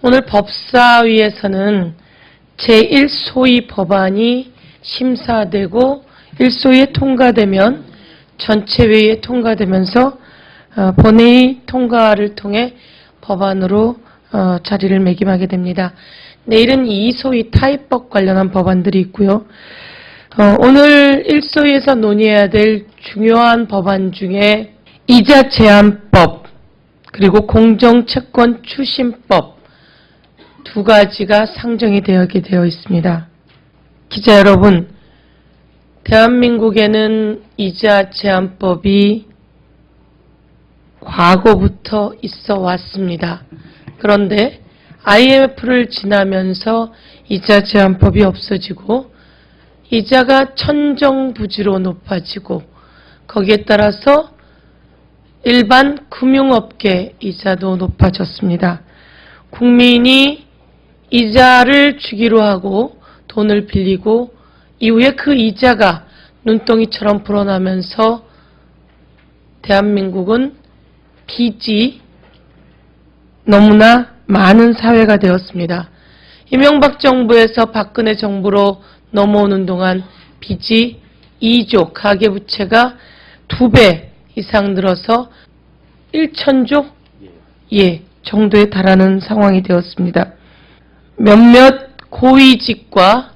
오늘 법사위에서는 제1소위 법안이 심사되고 1소위에 통과되면 전체 회의에 통과되면서 본회의 통과를 통해 법안으로 자리를 매김하게 됩니다. 내일은 2소위 타입법 관련한 법안들이 있고요. 오늘 1소위에서 논의해야 될 중요한 법안 중에 이자 제한법 그리고 공정채권 추심법 두 가지가 상정이 되게 되어 있습니다. 기자 여러분, 대한민국에는 이자 제한법이 과거부터 있어 왔습니다. 그런데 IMF를 지나면서 이자 제한법이 없어지고 이자가 천정부지로 높아지고 거기에 따라서 일반 금융업계 이자도 높아졌습니다. 국민이 이자를 주기로 하고 돈을 빌리고 이후에 그 이자가 눈덩이처럼 불어나면서 대한민국은 빚이 너무나 많은 사회가 되었습니다. 이명박 정부에서 박근혜 정부로 넘어오는 동안 빚이 2조, 가계부채가 2배 이상 늘어서 1,000조 정도에 달하는 상황이 되었습니다. 몇몇 고위직과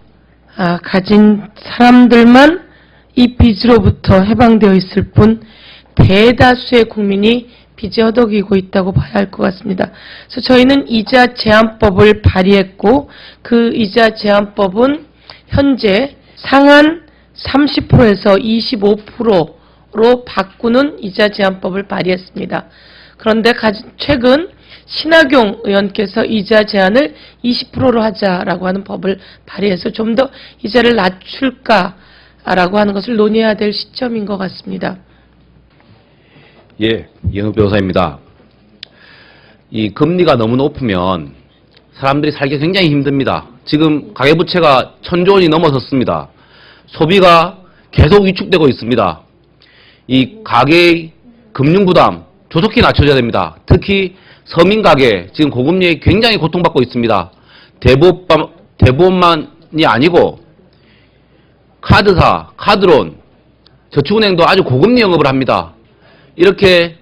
가진 사람들만 이 빚으로부터 해방되어 있을 뿐 대다수의 국민이 빚에 허덕이고 있다고 봐야 할 것 같습니다. 그래서 저희는 이자 제한법을 발의했고 그 이자 제한법은 현재 상한 30%에서 25%로 바꾸는 이자 제한법을 발의했습니다. 그런데 최근 신학용 의원께서 이자 제한을 20%로 하자라고 하는 법을 발의해서 좀 더 이자를 낮출까라고 하는 것을 논의해야 될 시점인 것 같습니다. 예, 이현욱 변호사입니다. 이 금리가 너무 높으면 사람들이 살기 굉장히 힘듭니다. 지금 가계부채가 1,000조 원이 넘어섰습니다. 소비가 계속 위축되고 있습니다. 이 가계의 금융부담 조속히 낮춰져야 됩니다. 특히 서민가계 지금 고금리에 굉장히 고통받고 있습니다. 대부업만이 아니고 카드사, 카드론, 저축은행도 아주 고금리 영업을 합니다. 이렇게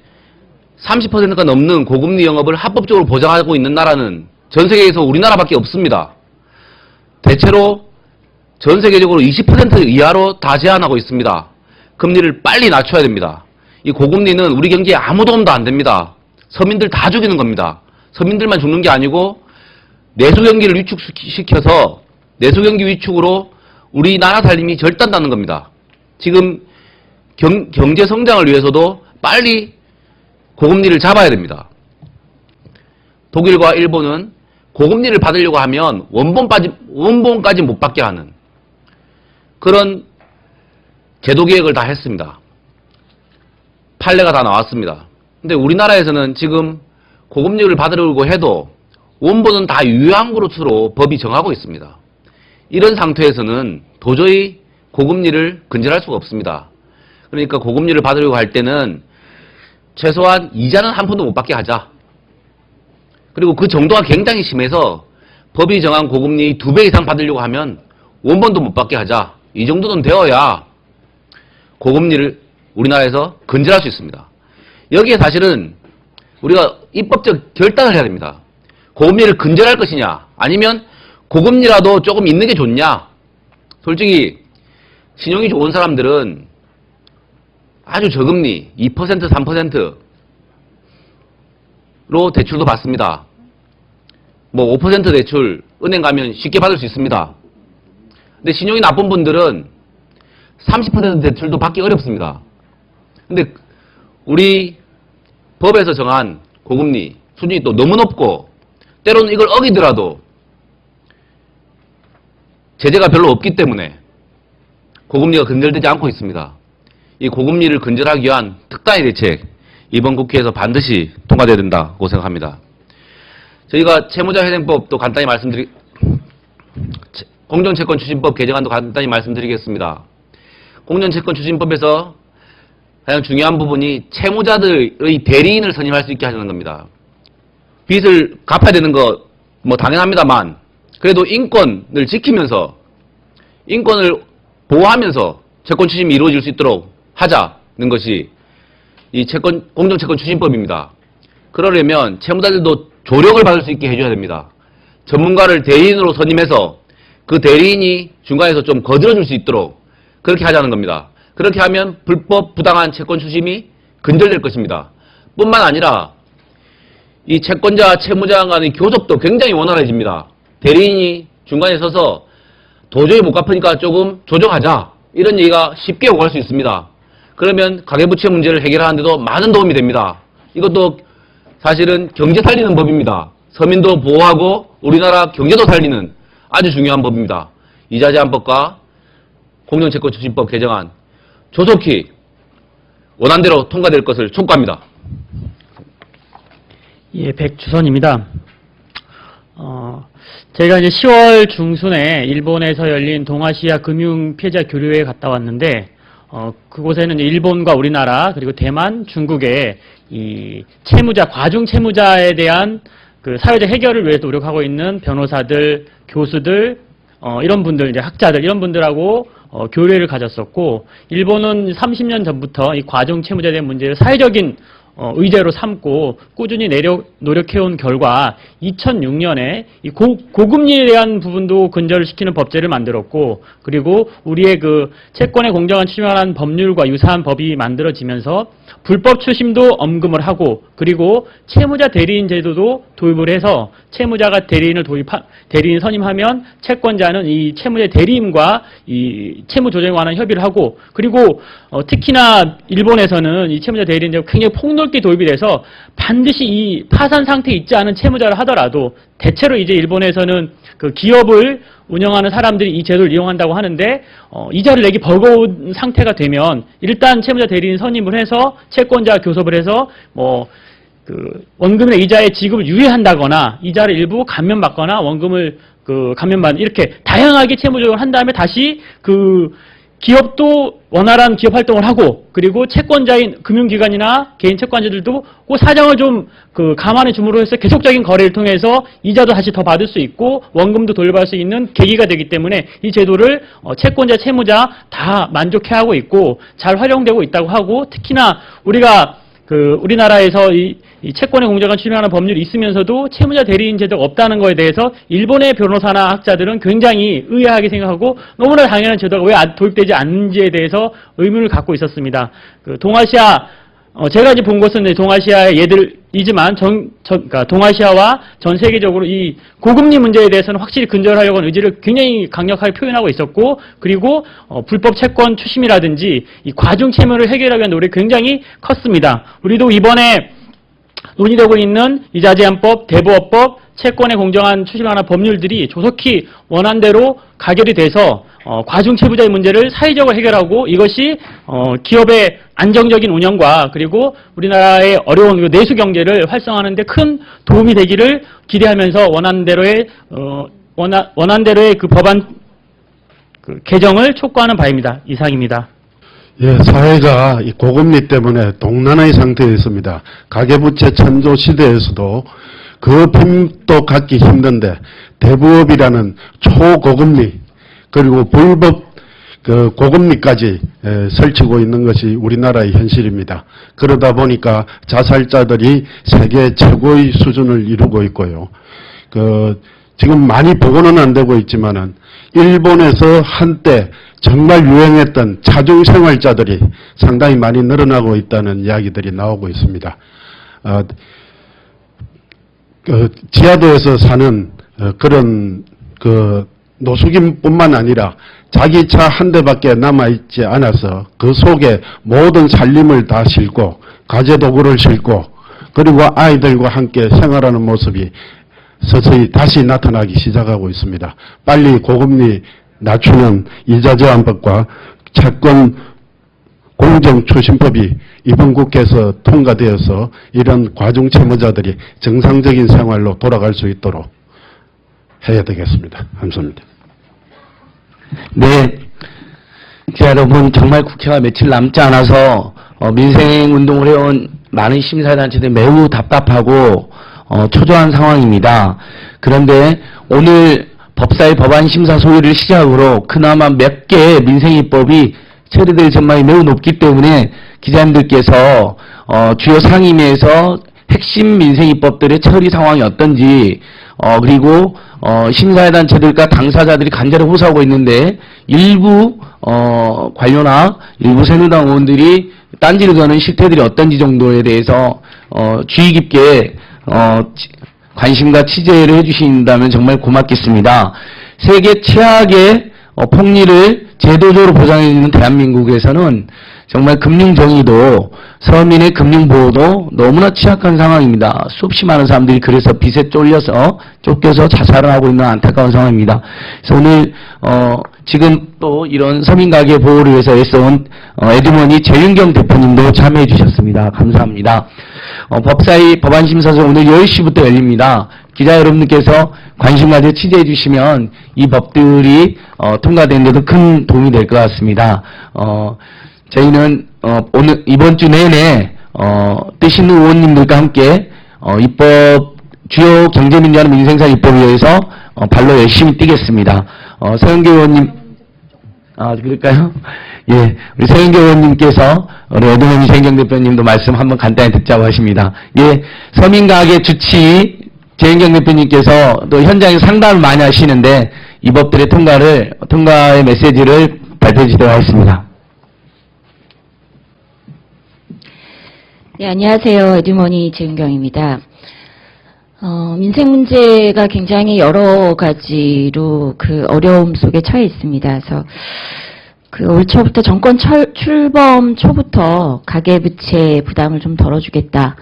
30%가 넘는 고금리 영업을 합법적으로 보장하고 있는 나라는 전 세계에서 우리나라밖에 없습니다. 대체로 전 세계적으로 20% 이하로 다 제한하고 있습니다. 금리를 빨리 낮춰야 됩니다. 이 고금리는 우리 경제에 아무 도움도 안 됩니다. 서민들 다 죽이는 겁니다. 서민들만 죽는 게 아니고 내수경기를 위축시켜서 내수경기 위축으로 우리나라 살림이 절단나는 겁니다. 지금 경제 성장을 위해서도 빨리 고금리를 잡아야 됩니다. 독일과 일본은 고금리를 받으려고 하면 원본까지 못 받게 하는 그런 제도 개혁을 다 했습니다. 판례가 다 나왔습니다. 근데 우리나라에서는 지금 고금리를 받으려고 해도 원본은 다 유효한 것으로 법이 정하고 있습니다. 이런 상태에서는 도저히 고금리를 근절할 수가 없습니다. 그러니까 고금리를 받으려고 할 때는 최소한 이자는 한 푼도 못 받게 하자. 그리고 그 정도가 굉장히 심해서 법이 정한 고금리 2배 이상 받으려고 하면 원본도 못 받게 하자. 이 정도는 되어야 고금리를 우리나라에서 근절할 수 있습니다. 여기에 사실은 우리가 입법적 결단을 해야 됩니다. 고금리를 근절할 것이냐 아니면 고금리라도 조금 있는 게 좋냐. 솔직히 신용이 좋은 사람들은 아주 저금리 2% 3%로 대출도 받습니다. 뭐 5% 대출 은행 가면 쉽게 받을 수 있습니다. 근데 신용이 나쁜 분들은 30% 대출도 받기 어렵습니다. 근데 우리 법에서 정한 고금리 수준이 또 너무 높고 때로는 이걸 어기더라도 제재가 별로 없기 때문에 고금리가 근절되지 않고 있습니다. 이 고금리를 근절하기 위한 특단의 대책 이번 국회에서 반드시 통과돼야 된다고 생각합니다. 저희가 채무자회생법도 간단히 공정채권 추진법 개정안도 간단히 말씀드리겠습니다. 공정채권 추진법에서 가장 중요한 부분이 채무자들의 대리인을 선임할 수 있게 하는 겁니다. 빚을 갚아야 되는 거 뭐 당연합니다만 그래도 인권을 지키면서 인권을 보호하면서 채권 추심이 이루어질 수 있도록 하자는 것이 이 공정채권 추심법입니다. 그러려면 채무자들도 조력을 받을 수 있게 해줘야 됩니다. 전문가를 대리인으로 선임해서 그 대리인이 중간에서 좀 거들어줄 수 있도록 그렇게 하자는 겁니다. 그렇게 하면 불법 부당한 채권 추심이 근절될 것입니다. 뿐만 아니라 이 채권자, 채무자 간의 교섭도 굉장히 원활해집니다. 대리인이 중간에 서서 도저히 못 갚으니까 조금 조정하자 이런 얘기가 쉽게 오갈 수 있습니다. 그러면 가계부채 문제를 해결하는 데도 많은 도움이 됩니다. 이것도 사실은 경제 살리는 법입니다. 서민도 보호하고 우리나라 경제도 살리는 아주 중요한 법입니다. 이자 제한법과 공정채권 추진법 개정안 조속히 원안대로 통과될 것을 촉구합니다. 예, 백주선입니다. 제가 이제 10월 중순에 일본에서 열린 동아시아 금융 피해자 교류회에 갔다 왔는데, 그곳에는 이제 일본과 우리나라, 그리고 대만, 중국의 이 채무자, 과중 채무자에 대한 그 사회적 해결을 위해 노력하고 있는 변호사들, 교수들, 이런 분들, 이제 학자들, 이런 분들하고 교류회를 가졌었고, 일본은 30년 전부터 이 과중 채무자에 대한 문제를 사회적인 의제로 삼고 꾸준히 노력해온 결과 2006년에 이 고금리에 대한 부분도 근절을 시키는 법제를 만들었고, 그리고 우리의 그 채권의 공정한 추심하는 법률과 유사한 법이 만들어지면서 불법 추심도 엄금을 하고, 그리고 채무자 대리인 제도도 도입을 해서 채무자가 대리인 선임하면 채권자는 이 채무자 대리인과 이 채무 조정에 관한 협의를 하고, 그리고 특히나 일본에서는 이 채무자 대리인 제도가 굉장히 폭넓게 도입이 돼서 반드시 이 파산 상태에 있지 않은 채무자를 하더라도 대체로 이제 일본에서는 그 기업을 운영하는 사람들이 이 제도를 이용한다고 하는데, 이자를 내기 버거운 상태가 되면 일단 채무자 대리인 선임을 해서 채권자 교섭을 해서 그 원금이나 이자의 지급을 유예한다거나 이자를 일부 감면받거나 원금을 그 감면받는, 이렇게 다양하게 채무 조정을 한 다음에 다시 그 기업도 원활한 기업 활동을 하고, 그리고 채권자인 금융기관이나 개인 채권자들도 그 사정을 좀 그 감안해 줌으로 해서 계속적인 거래를 통해서 이자도 다시 더 받을 수 있고 원금도 돌려받을 수 있는 계기가 되기 때문에 이 제도를 채권자, 채무자 다 만족해하고 있고 잘 활용되고 있다고 하고, 특히나 우리가 그 우리나라에서 이 채권의 공정한 추진하는 법률이 있으면서도 채무자 대리인 제도가 없다는 것에 대해서 일본의 변호사나 학자들은 굉장히 의아하게 생각하고 너무나 당연한 제도가 왜 도입되지 않는지에 대해서 의문을 갖고 있었습니다. 그 동아시아, 제가 이제 본 것은 동아시아의 예들이지만 그러니까 동아시아와 전 세계적으로 이 고금리 문제에 대해서는 확실히 근절하려고 하는 의지를 굉장히 강력하게 표현하고 있었고, 그리고 불법 채권 추심이라든지 이 과중 채무를 해결하기 위한 노력이 굉장히 컸습니다. 우리도 이번에 논의되고 있는 이자 제한법, 대부업법, 채권의 공정한 추심하는 법률들이 조속히 원안대로 가결이 돼서 과중 채무자의 문제를 사회적으로 해결하고, 이것이 기업의 안정적인 운영과 그리고 우리나라의 어려운 내수 경제를 활성화하는 데 큰 도움이 되기를 기대하면서 원안대로의 그 법안 그 개정을 촉구하는 바입니다. 이상입니다. 예, 사회가 이 고금리 때문에 동난의 상태에 있습니다. 가계부채 천조 시대에서도 그 빈도 갖기 힘든데 대부업이라는 초고금리 그리고 불법 그 고금리까지 설치고 있는 것이 우리나라의 현실입니다. 그러다 보니까 자살자들이 세계 최고의 수준을 이루고 있고요. 지금 많이 보고는 안 되고 있지만은 일본에서 한때 정말 유행했던 차중 생활자들이 상당히 많이 늘어나고 있다는 이야기들이 나오고 있습니다. 지하도에서 사는 그런 노숙인뿐만 아니라 자기 차 한 대밖에 남아있지 않아서 그 속에 모든 살림을 다 싣고 가재도구를 싣고 그리고 아이들과 함께 생활하는 모습이 서서히 다시 나타나기 시작하고 있습니다. 빨리 고금리 낮추는 이자 제한법과 채권 공정추심법이 이번 국회에서 통과되어서 이런 과중 채무자들이 정상적인 생활로 돌아갈 수 있도록 해야 되겠습니다. 감사합니다. 네, 여러분 정말 국회가 며칠 남지 않아서 민생운동을 해온 많은 시민사회단체들이 매우 답답하고 초조한 상황입니다. 그런데 오늘 법사위 법안 심사 소위를 시작으로 그나마 몇 개의 민생 입법이 처리될 전망이 매우 높기 때문에 기자님들께서 주요 상임위에서 핵심 민생 입법들의 처리 상황이 어떤지 그리고 심사회 단체들과 당사자들이 간절히 호소하고 있는데 일부 관료나 일부 새누리당 의원들이 딴지를 거는 실태들이 어떤지 정도에 대해서 주의 깊게 관심과 취재를 해주신다면 정말 고맙겠습니다. 세계 최악의 폭리를 제도적으로 보장해주는 대한민국에서는 정말 금융정의도 서민의 금융보호도 너무나 취약한 상황입니다. 수없이 많은 사람들이 그래서 빚에 쫓겨서 자살을 하고 있는 안타까운 상황입니다. 그래서 오늘 지금 또 이런 서민가계 보호를 위해서 애써온 에드머니 재윤경 대표님도 참여해 주셨습니다. 감사합니다. 법사위 법안심사소 오늘 10시부터 열립니다. 기자 여러분들께서 관심 가져 취재해 주시면 이 법들이 통과되는 데도 큰 도움이 될 것 같습니다. 저희는 오늘 이번 주 내내 뜻 있는 의원님들과 함께 입법 주요 경제민주화 민생사 입법을 위해서 발로 열심히 뛰겠습니다. 서영교 의원님, 그럴까요? 예, 우리 서영교 의원님께서 우리 에드머니 재윤경 대표님도 말씀 한번 간단히 듣자고 하십니다. 예, 서민가계 주치 재윤경 대표님께서 또 현장에 상담을 많이 하시는데 이 법들의 통과의 메시지를 발표해 주시도록 하겠습니다. 네, 안녕하세요. 에드머니 재윤경입니다. 민생 문제가 굉장히 여러 가지로 그 어려움 속에 처해 있습니다. 그래서 올 초부터 정권 출범 초부터 가계부채 부담을 좀 덜어주겠다.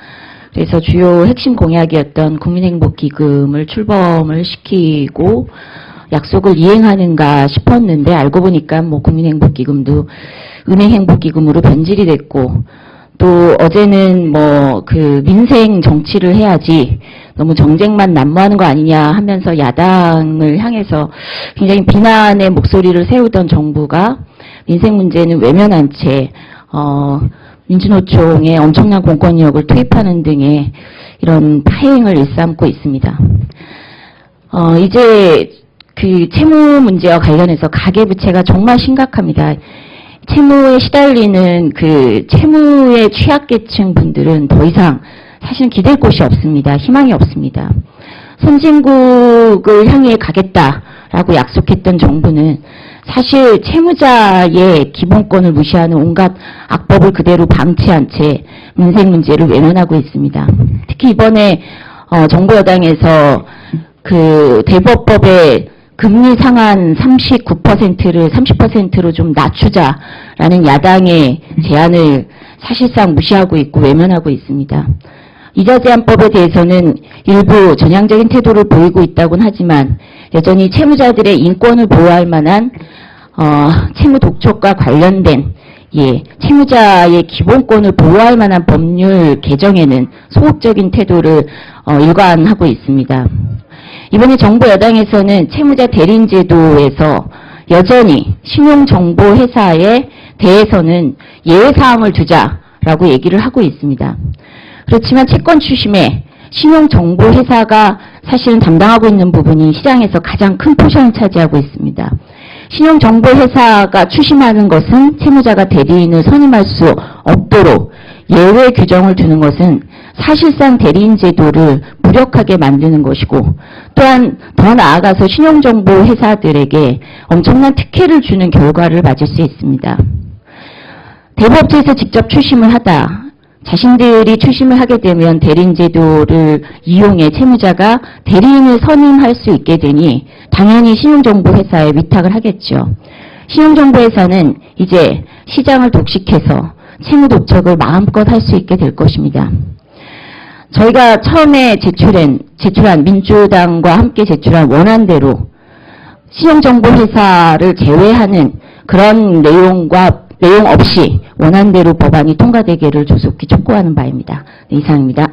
그래서 주요 핵심 공약이었던 국민행복기금을 출범을 시키고 약속을 이행하는가 싶었는데 알고 보니까 뭐 국민행복기금도 은행행복기금으로 변질이 됐고 또 어제는 뭐 그 민생 정치를 해야지 너무 정쟁만 난무하는 거 아니냐 하면서 야당을 향해서 굉장히 비난의 목소리를 세우던 정부가 민생 문제는 외면한 채 민주노총에 엄청난 공권력을 투입하는 등의 이런 파행을 일삼고 있습니다. 이제 그 채무 문제와 관련해서 가계부채가 정말 심각합니다. 채무에 시달리는 그 채무의 취약계층 분들은 더 이상 사실은 기댈 곳이 없습니다. 희망이 없습니다. 선진국을 향해 가겠다라고 약속했던 정부는 사실 채무자의 기본권을 무시하는 온갖 악법을 그대로 방치한 채 민생 문제를 외면하고 있습니다. 특히 이번에 정부 여당에서 그 대법법에 금리 상한 39%를 30%로 좀 낮추자라는 야당의 제안을 사실상 무시하고 있고 외면하고 있습니다. 이자 제한법에 대해서는 일부 전향적인 태도를 보이고 있다고는 하지만 여전히 채무자들의 인권을 보호할 만한 채무 독촉과 관련된 채무자의 기본권을 보호할 만한 법률 개정에는 소극적인 태도를 일관하고 있습니다. 이번에 정부 여당에서는 채무자 대리인 제도에서 여전히 신용정보회사에 대해서는 예외사항을 두자라고 얘기를 하고 있습니다. 그렇지만 채권 추심에 신용정보회사가 사실은 담당하고 있는 부분이 시장에서 가장 큰 포션을 차지하고 있습니다. 신용정보회사가 추심하는 것은 채무자가 대리인을 선임할 수 없도록 예외 규정을 두는 것은 사실상 대리인 제도를 무력하게 만드는 것이고 또한 더 나아가서 신용정보회사들에게 엄청난 특혜를 주는 결과를 맞을 수 있습니다. 대법원에서 직접 추심을 하다 자신들이 추심을 하게 되면 대리인 제도를 이용해 채무자가 대리인을 선임할 수 있게 되니 당연히 신용정보회사에 위탁을 하겠죠. 신용정보회사는 이제 시장을 독식해서 채무 독촉을 마음껏 할 수 있게 될 것입니다. 저희가 처음에 제출한 민주당과 함께 제출한 원안대로 신용정보회사를 제외하는 그런 내용 없이 원안대로 법안이 통과되기를 조속히 촉구하는 바입니다. 네, 이상입니다.